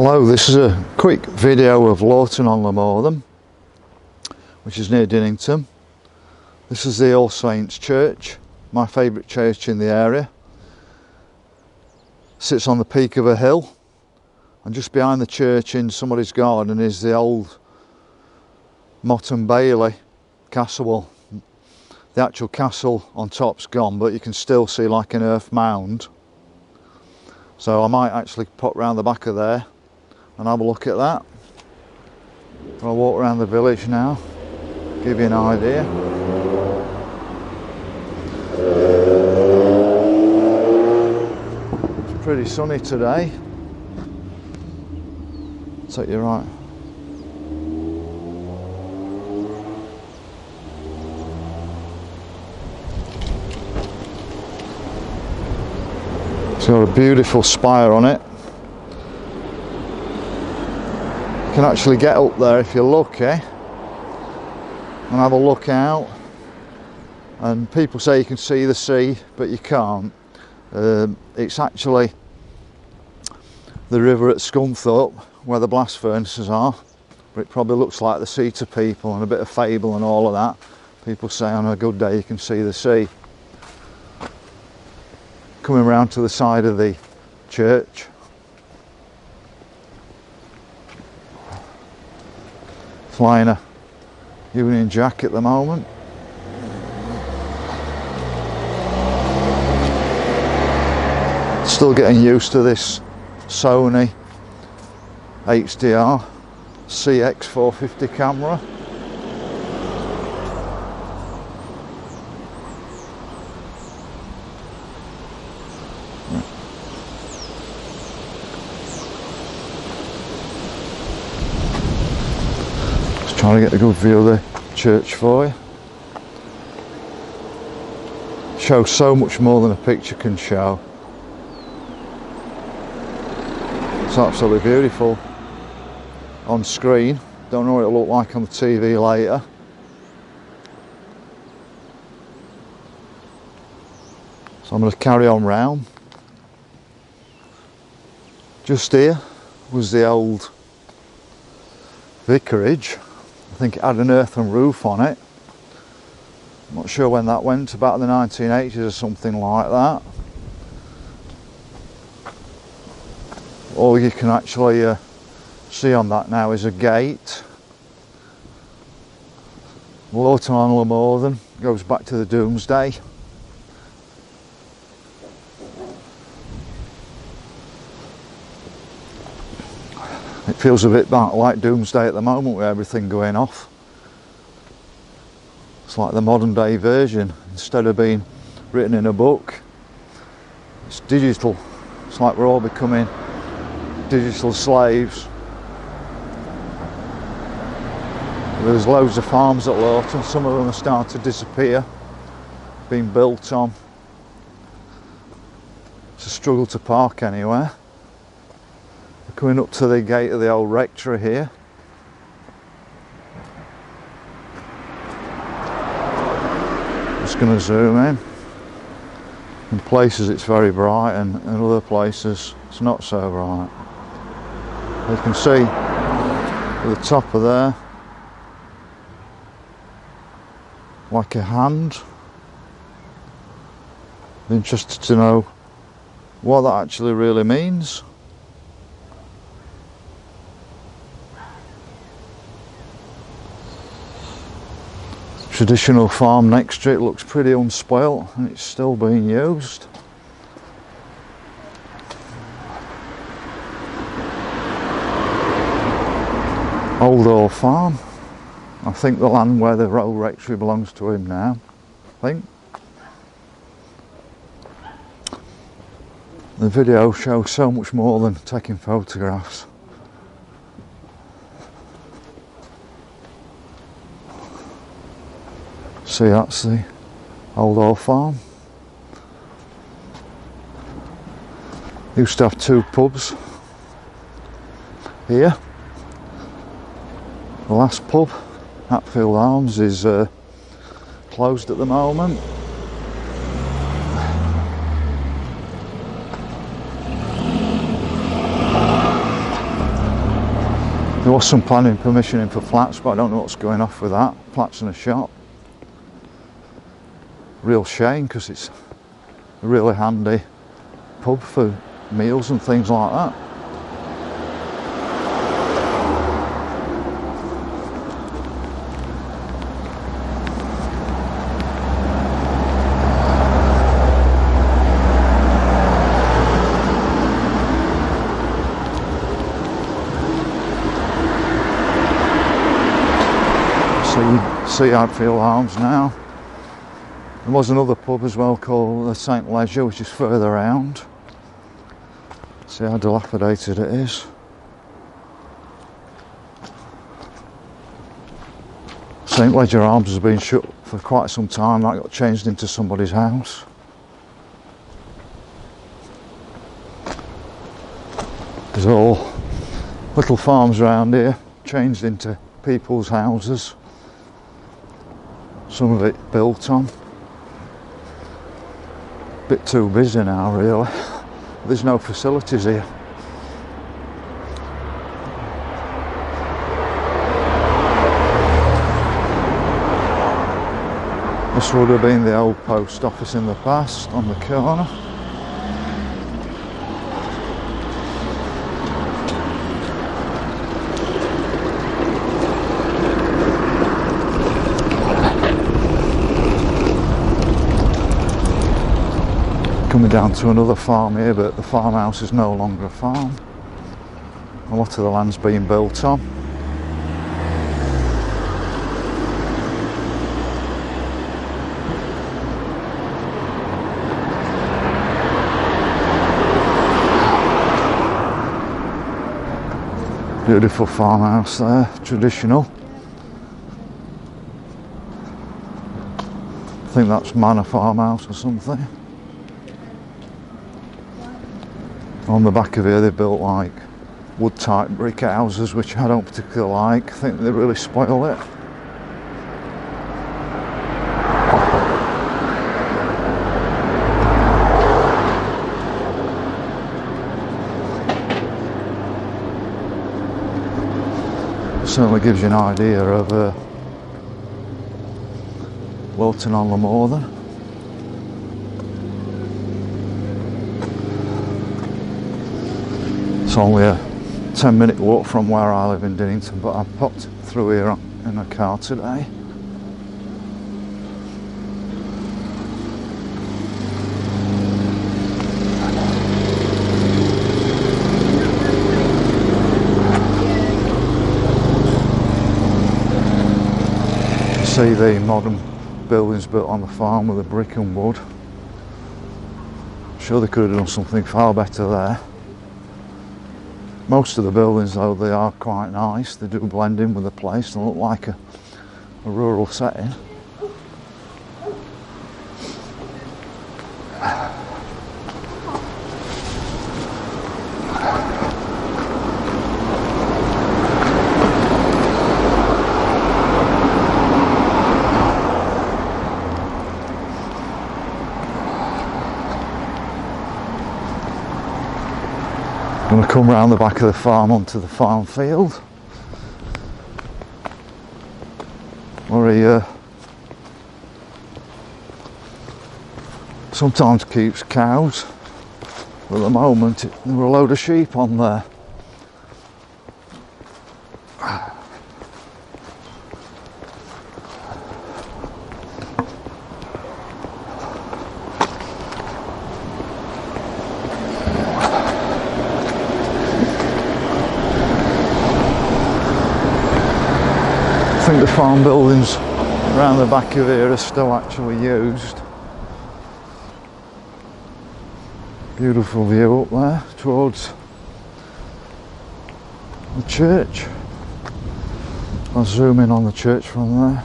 Hello, this is a quick video of Laughton on the Morthern, which is near Dinnington. This is the All Saints Church, my favourite church in the area. Sits on the peak of a hill, and just behind the church in somebody's garden is the old Morthern Bailey castle wall. The actual castle on top's gone, but you can still see like an earth mound. So I might actually pop round the back of there and have a look at that. I'll walk around the village now, give you an idea. It's pretty sunny today. Take you right. It's got a beautiful spire on it. You can actually get up there if you're lucky and have a look out, and people say you can see the sea, but you can't. It's actually the river at Scunthorpe where the blast furnaces are, but it probably looks like the sea to people, and a bit of fable and all of that. People say on a good day you can see the sea. Coming round to the side of the church, flying a Union Jack at the moment. Still getting used to this Sony HDR CX450 camera. Trying to get a good view of the church for you. Shows so much more than a picture can show. It's absolutely beautiful on screen. Don't know what it'll look like on the TV later. So I'm going to carry on round. Just here was the old vicarage. I think it had an earthen roof on it. I'm not sure when that went, about the 1980s or something like that. All you can actually see on that now is a gate. Laughton on the Morthern goes back to the Doomsday. It feels a bit like Doomsday at the moment with everything going off. It's like the modern day version. Instead of being written in a book, it's digital. It's like we're all becoming digital slaves. There's loads of farms at Laughton. Some of them are starting to disappear, being built on. It's a struggle to park anywhere. Coming up to the gate of the old rectory here. Just going to zoom in. In places it's very bright, and in other places it's not so bright. You can see at the top of there, like a hand. I'm interested to know what that actually really means. Traditional farm next to it looks pretty unspoilt, and it's still being used. Old farm. I think the land where the old rectory belongs to him now, I think. The video shows so much more than taking photographs. See, that's the old farm. Used to have two pubs here. The last pub, Hatfield Arms, is closed at the moment. There was some planning permission in for flats, but I don't know what's going off with that. Flats and a shop. Real shame, because it's a really handy pub for meals and things like that. See Hadfield Arms now. There was another pub as well called the St Leisure, which is further round. See how dilapidated it is. St Leisure Arms has been shut for quite some time. That got changed into somebody's house. There's all little farms around here changed into people's houses. Some of it built on. Bit too busy now, really. There's no facilities here. This would have been the old post office in the past, on the corner. Coming down to another farm here, but the farmhouse is no longer a farm. A lot of the land's being built on. Beautiful farmhouse there, traditional. I think that's Manor Farmhouse or something. On the back of here they built like wood type brick houses, which I don't particularly like. I think they really spoil it. Certainly gives you an idea of Laughton on the Morthern. It's only a 10-minute walk from where I live in Dinnington, but I popped through here in a car today. You see the modern buildings built on the farm with the brick and wood. I'm sure they could have done something far better there. Most of the buildings, though, they are quite nice. They do blend in with the place and look like a rural setting. I'm going to come round the back of the farm onto the farm field, where he sometimes keeps cows, but at the moment there were a load of sheep on there. I think the farm buildings around the back of here are still actually used. Beautiful view up there towards the church. I'll zoom in on the church from there.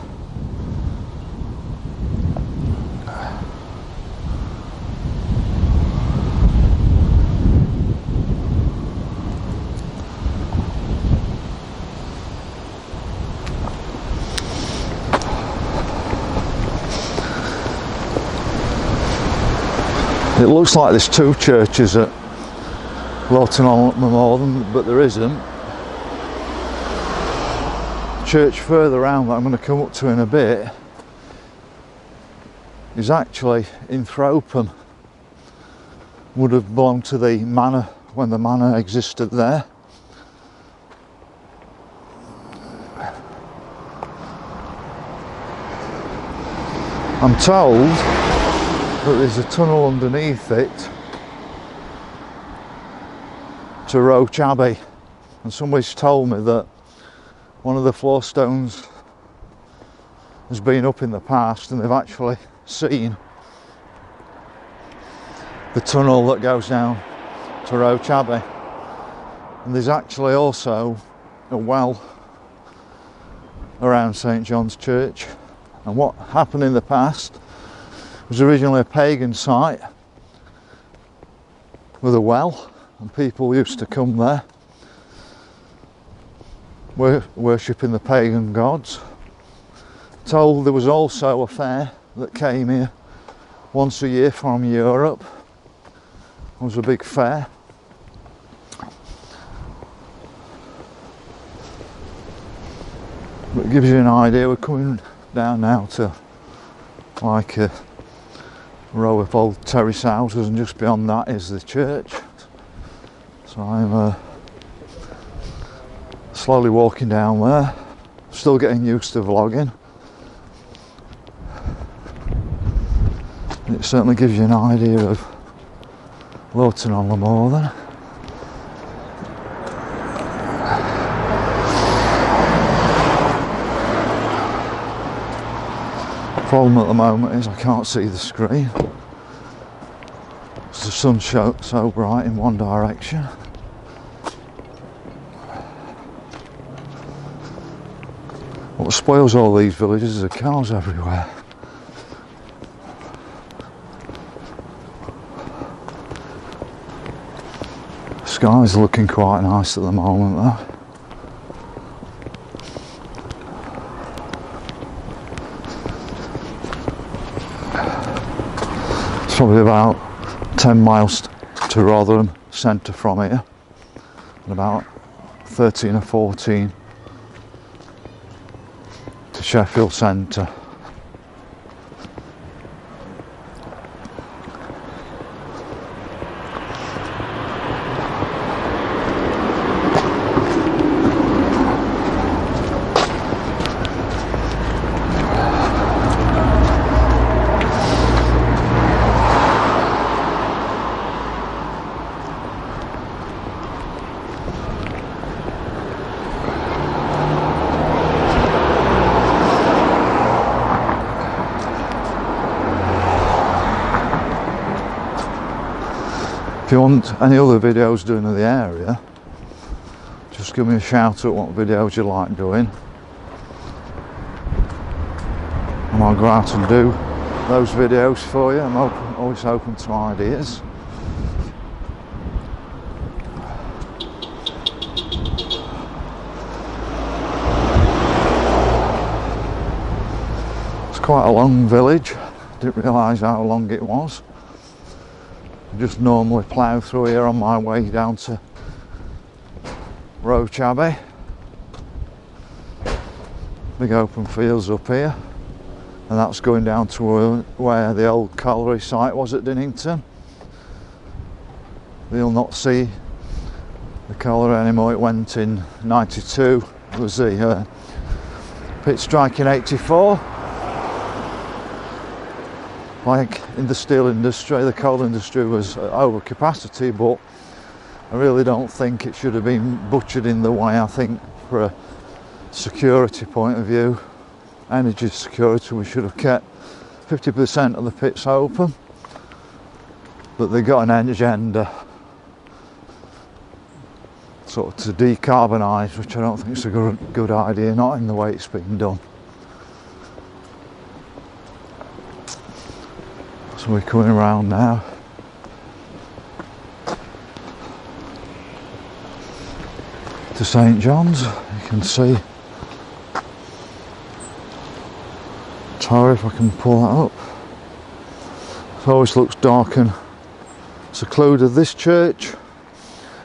It looks like there's two churches at Laughton on the Morthern, but there isn't. church further around that I'm going to come up to in a bit is actually in Rotherham. Would have belonged to the manor when the manor existed there. I'm told that there's a tunnel underneath it to Roach Abbey, and somebody's told me that one of the floor stones has been up in the past and they've actually seen the tunnel that goes down to Roach Abbey. And there's actually also a well around St John's Church. And what happened in the past was originally a pagan site with a well, and people used to come there worshipping the pagan gods. Told there was also a fair that came here once a year from Europe. It was a big fair. But it gives you an idea. We're coming down now to like a row of old terrace houses, and just beyond that is the church. So I'm slowly walking down there, still getting used to vlogging. And it certainly gives you an idea of Laughton on the Morthern. The problem at the moment is I can't see the screen. The sun's so bright in one direction. What spoils all these villages is the cars everywhere. The sky's looking quite nice at the moment though. It's probably about 10 miles to Rotherham centre from here, and about 13 or 14 to Sheffield centre. If you want any other videos doing in the area, just give me a shout at what videos you like doing, and I'll go out and do those videos for you. I'm always open to ideas. It's quite a long village, didn't realise how long it was. I just normally plough through here on my way down to Roach Abbey. Big open fields up here, and that's going down to where the old colliery site was at Dinnington. You'll not see the colliery anymore. It went in 92. It was the pit strike in 84. Like in the steel industry, the coal industry was over capacity, but I really don't think it should have been butchered in the way. I think for a security point of view, energy security, we should have kept 50% of the pits open. But they got an agenda sort of to decarbonise, which I don't think is a good idea, not in the way it's been done. So we're coming around now. To St John's. You can see tower, if I can pull that up. It always looks dark and secluded. This church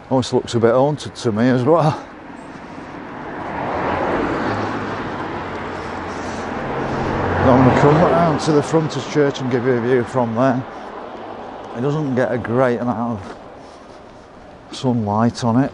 always looks a bit haunted to me as well. Come round to the frontage church and give you a view from there. It doesn't get a great amount of sunlight on it.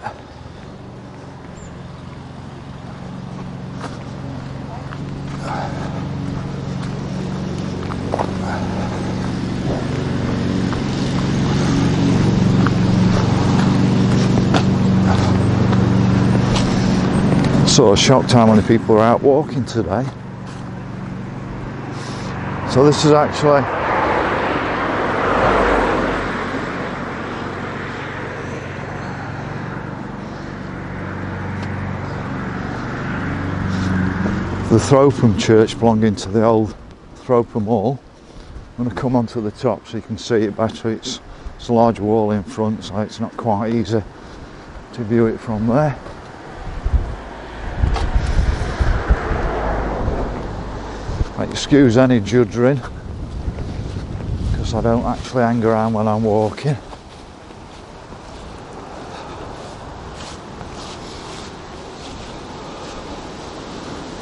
Sort of shocked how many people are out walking today. So this is actually the Rotherham church belonging to the old Rotherham Hall. I'm going to come onto the top so you can see it better. It's a large wall in front, so it's not quite easy to view it from there. Excuse any juddering, because I don't actually hang around when I'm walking.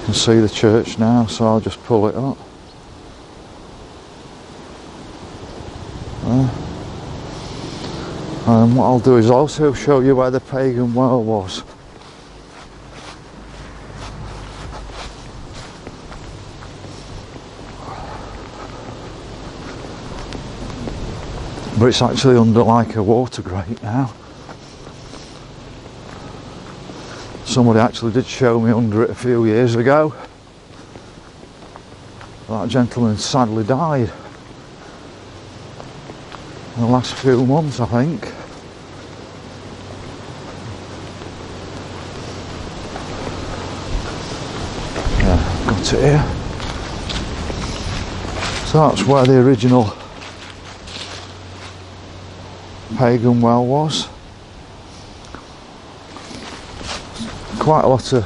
You can see the church now, so I'll just pull it up. And what I'll do is also show you where the pagan well was. But it's actually under like a water grate now. Somebody actually did show me under it a few years ago. That gentleman sadly died in the last few months, I think. Yeah, got it here. So that's where the original pagan well was. Quite a lot of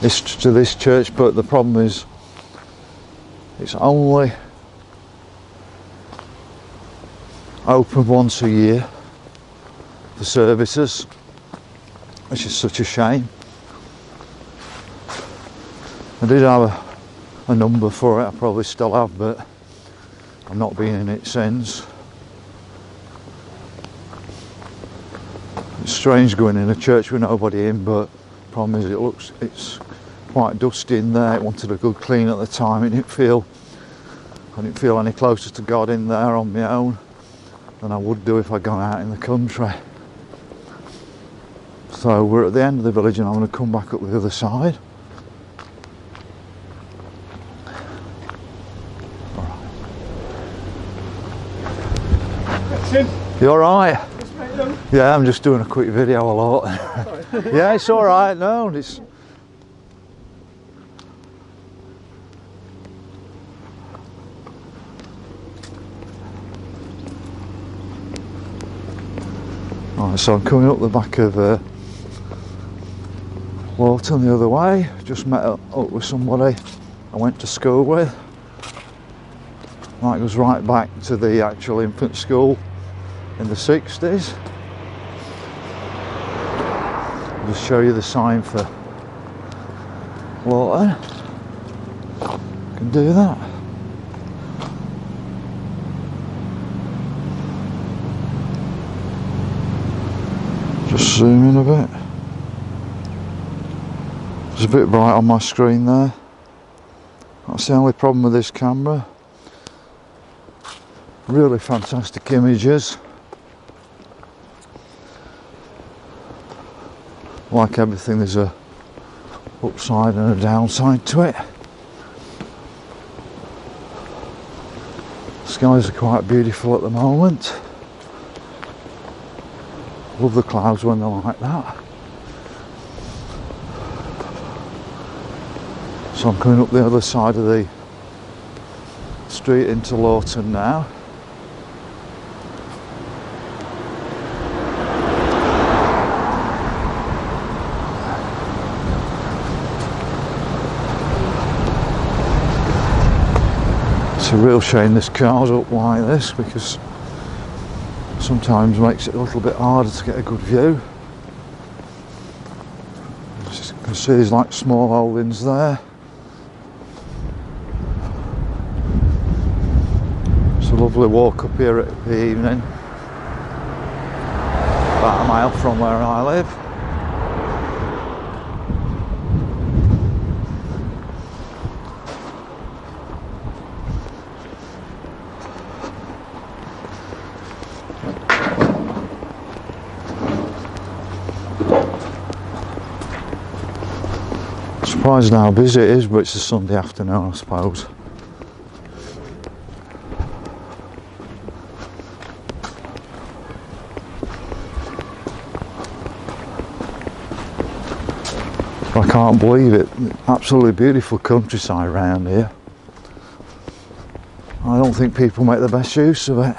history to this church, but the problem is it's only open once a year for services, which is such a shame. I did have a number for it, I probably still have, but I've not been in it since. It's strange going in a church with nobody in, but the problem is it's quite dusty in there. It wanted a good clean at the time. I didn't feel any closer to God in there on my own than I would do if I'd gone out in the country. So we're at the end of the village and I'm going to come back up the other side. You alright? Yeah, I'm just doing a quick video a lot. Yeah, it's alright, no, it's... Right, so I'm coming up the back of Laughton the other way. Just met up with somebody I went to school with. That goes right back to the actual infant school in the 60s. I'll just show you the sign for Laughton. Can do that. Just zoom in a bit. It's a bit bright on my screen there. That's the only problem with this camera. Really fantastic images. Like everything, there's a upside and a downside to it. Skies are quite beautiful at the moment. Love the clouds when they're like that. So I'm coming up the other side of the street into Laughton now. It's a real shame this car's up like this, because sometimes makes it a little bit harder to get a good view. Just You see there's like small holdings there. It's a lovely walk up here at the evening. About a mile from where I live. Surprised how busy it is, but it's a Sunday afternoon, I suppose. I can't believe it. Absolutely beautiful countryside around here. I don't think people make the best use of it.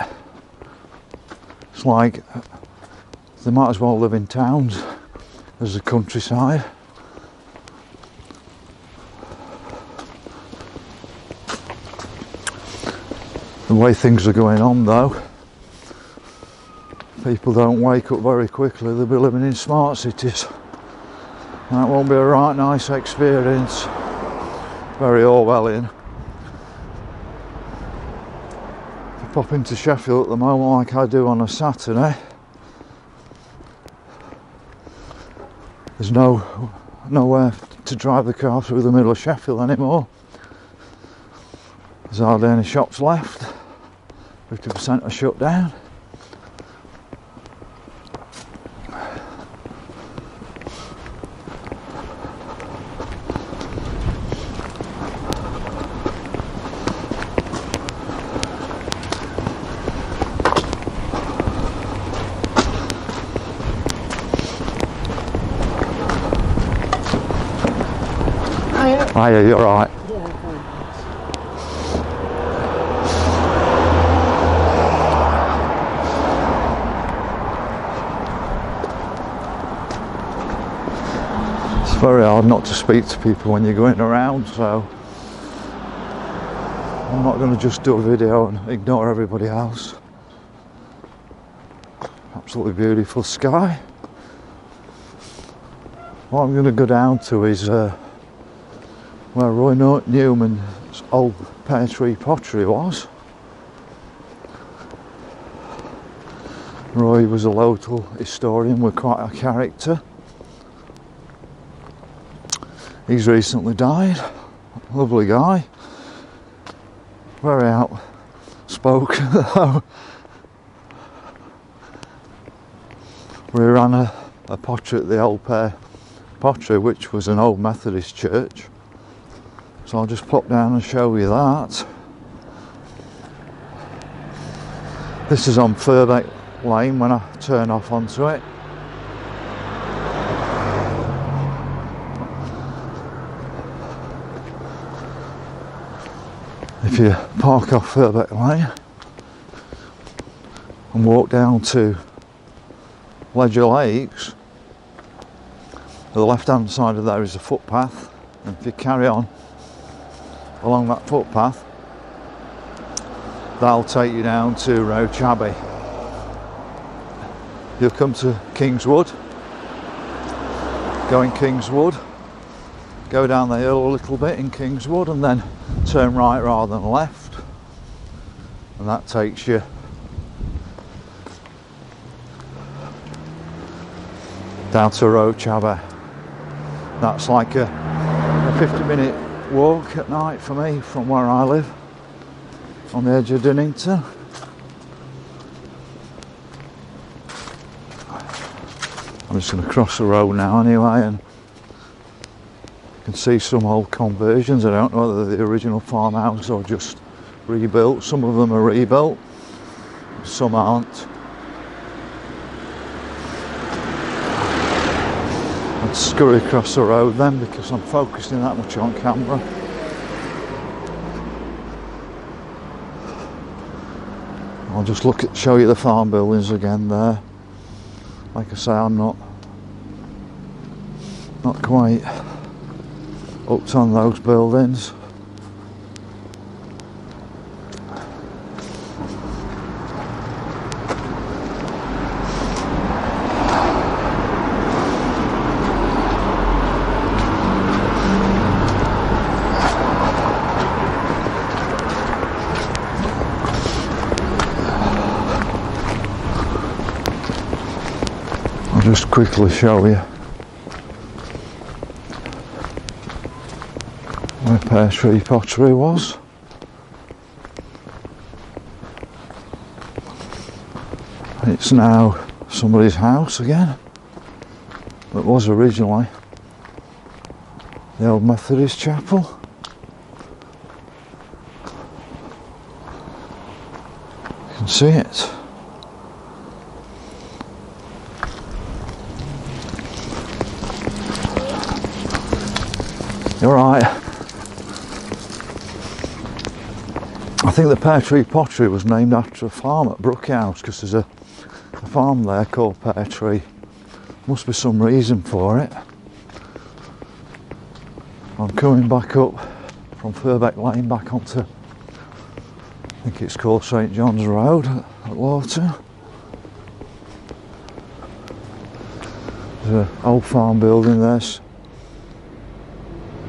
It's like they might as well live in towns as the countryside. The way things are going on though, people don't wake up very quickly. They'll be living in smart cities. That won't be a right nice experience. Very Orwellian. If you pop into Sheffield at the moment like I do on a Saturday, there's nowhere to drive the car through the middle of Sheffield anymore. There's hardly any shops left. 50% are shut down. Hiya, you're right. It's very hard not to speak to people when you're going around, so I'm not going to just do a video and ignore everybody else. Absolutely beautiful sky. What I'm going to go down to is where Roy Newman's old pear tree pottery was. Roy was a local historian with quite a character. He's recently died. Lovely guy. Very outspoken though. We ran a pottery at the old pear pottery, which was an old Methodist church. So I'll just pop down and show you that. This is on Furbeck Lane when I turn off onto it. If you park off Furbeck Lane and walk down to Ledger Lakes, to the left hand side of there is a footpath, and if you carry on along that footpath, that'll take you down to Roach Abbey. You'll come to Kingswood, go in Kingswood, go down the hill a little bit in Kingswood and then turn right rather than left, and that takes you down to Roach Abbey. That's like a 50-minute walk at night for me from where I live on the edge of Dunnington. I'm just going to cross the road now anyway, and you can see some old conversions. I don't know whether they're the original farmhouse or just rebuilt. Some of them are rebuilt, some aren't. I'd scurry across the road then because I'm focusing that much on camera. I'll just show you the farm buildings again there. Like I say, I'm not quite hooked on those buildings. I'll just quickly show you where Pear Tree Pottery was. It's now somebody's house again. It was originally the old Methodist chapel. You can see it. You're right. I think the Pear Tree Pottery was named after a farm at Brookhouse, because there's a farm there called Pear Tree. Must be some reason for it. I'm coming back up from Furbeck Lane back onto, I think it's called St John's Road at Laughton. There's an old farm building there,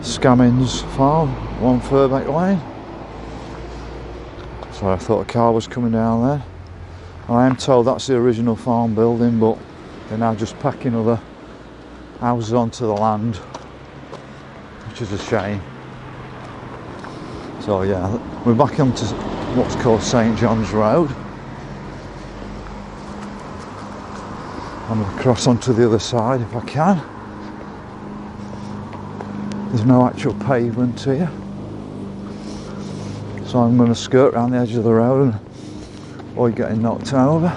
Scammins Farm, one Furbeck Lane. So I thought a car was coming down there. I am told that's the original farm building, but they're now just packing other houses onto the land, which is a shame. So yeah, we're back onto what's called St John's Road. I'm going to cross onto the other side if I can. There's no actual pavement here, so I'm going to skirt around the edge of the road and avoid getting knocked over.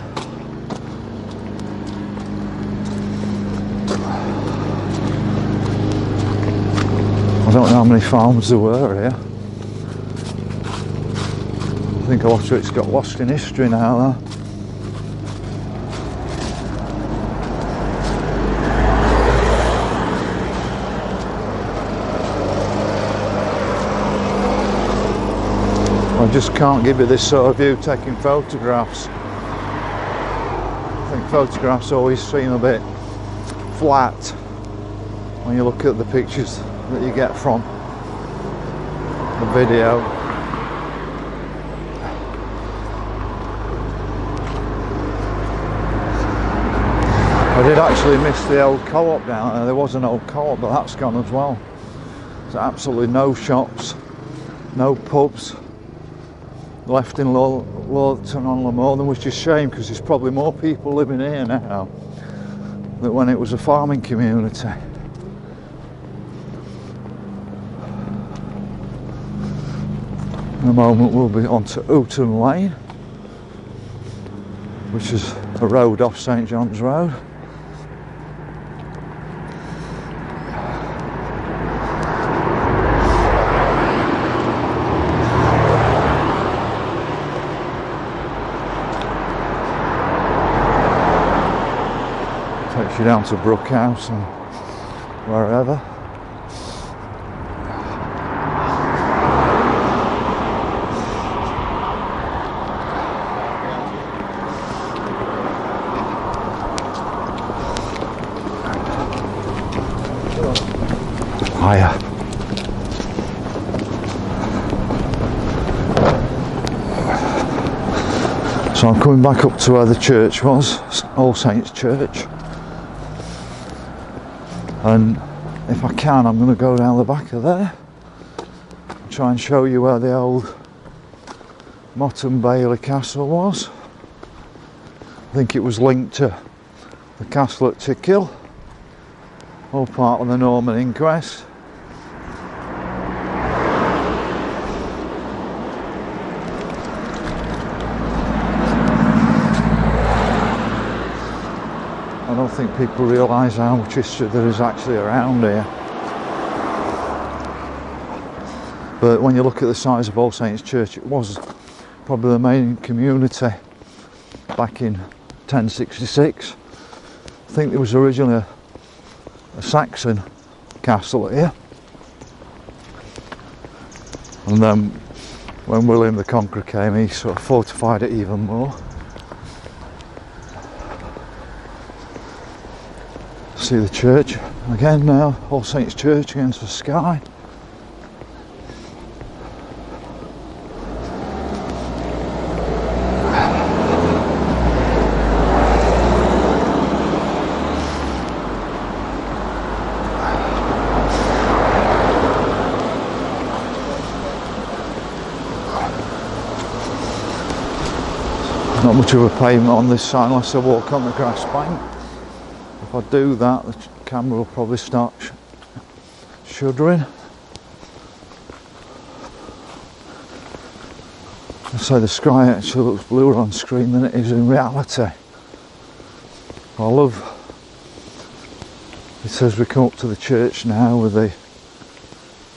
I don't know how many farms there were here. I think a lot of it's got lost in history now though. I just can't give you this sort of view taking photographs. I think photographs always seem a bit flat when you look at the pictures that you get from the video. I did actually miss the old co-op down there. There was an old co-op, but that's gone as well. There's absolutely no shops, no pubs left in Laughton on Morthern, which is a shame because there's probably more people living here now than when it was a farming community. In a moment we'll be onto Houghton Lane, which is a road off St John's Road. Takes you down to Brookhouse and wherever. Hiya. So I'm coming back up to where the church was, All Saints Church. And if I can, I'm going to go down the back of there and try and show you where the old Morthern Bailey Castle was. I think it was linked to the castle at Tickhill, all part of the Norman Inquest. I don't think people realise how much history there is actually around here. But when you look at the size of All Saints Church, it was probably the main community back in 1066. I think there was originally a Saxon castle here. And then when William the Conqueror came, he sort of fortified it even more. See the church again now, All Saints Church against the sky. not much of a pavement on this side unless I walk on the grass bank. If I do that, the camera will probably start shuddering. So the sky actually looks bluer on screen than it is in reality. I love, it says we come up to the church now with the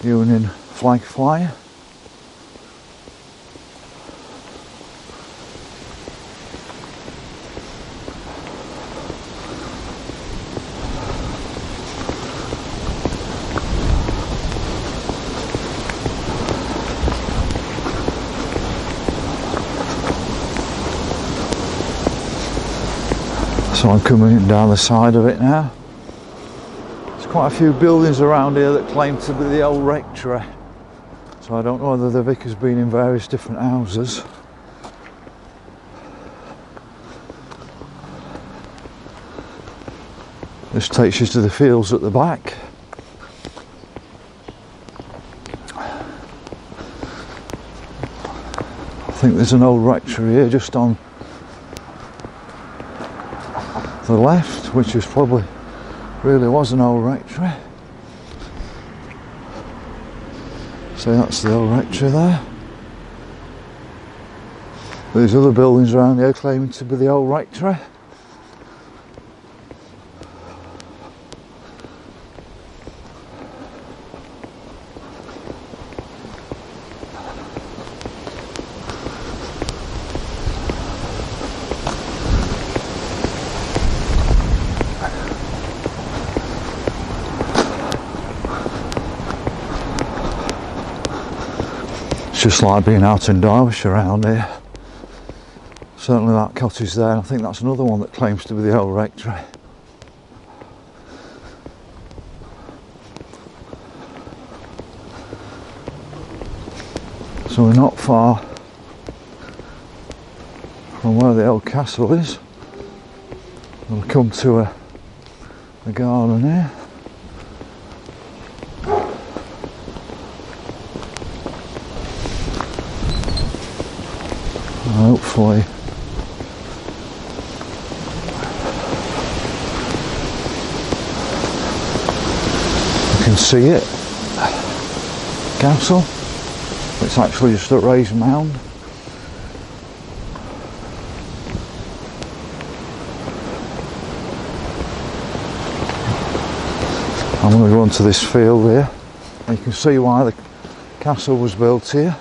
Union flag flying. So I'm coming down the side of it now. There's quite a few buildings around here that claim to be the old rectory. So I don't know whether the vicar's been in various different houses. This takes you to the fields at the back. I think there's an old rectory here just on the left, which is probably really was an old rectory. So that's the old rectory there. There's other buildings around here claiming to be the old rectory. It's just like being out in Derbyshire around here. Certainly that cottage there, and I think that's another one that claims to be the old rectory. So we're not far from where the old castle is. We'll come to a garden here. Hopefully you can see it. Castle. It's actually just a raised mound. I'm going to go onto this field here. And you can see why the castle was built here.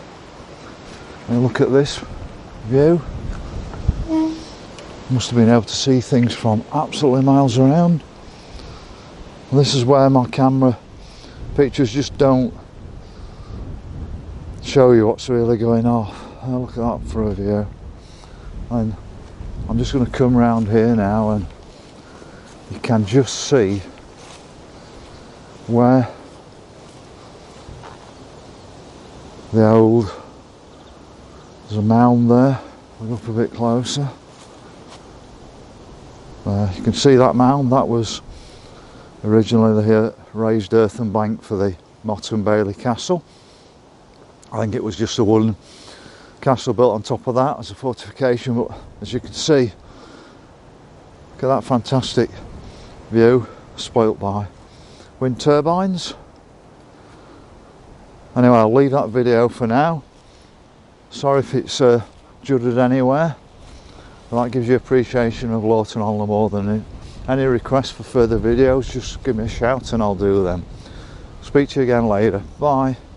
And look at this view. Must have been able to see things from absolutely miles around. And this is where my camera pictures just don't show you what's really going off. Oh, look at that for a view. And I'm just going to come around here now, and you can just see where the old, there's a mound there. Look up a bit closer. You can see that mound. That was originally the raised earthen bank for the Morthern Bailey Castle. I think it was just a wooden castle built on top of that as a fortification, but as you can see, look at that fantastic view, spoilt by wind turbines. Anyway, I'll leave that video for now. Sorry if it's juddered anywhere, but that gives you appreciation of Laughton on the Morthern. Any requests for further videos, just give me a shout and I'll do them. Speak to you again later. Bye.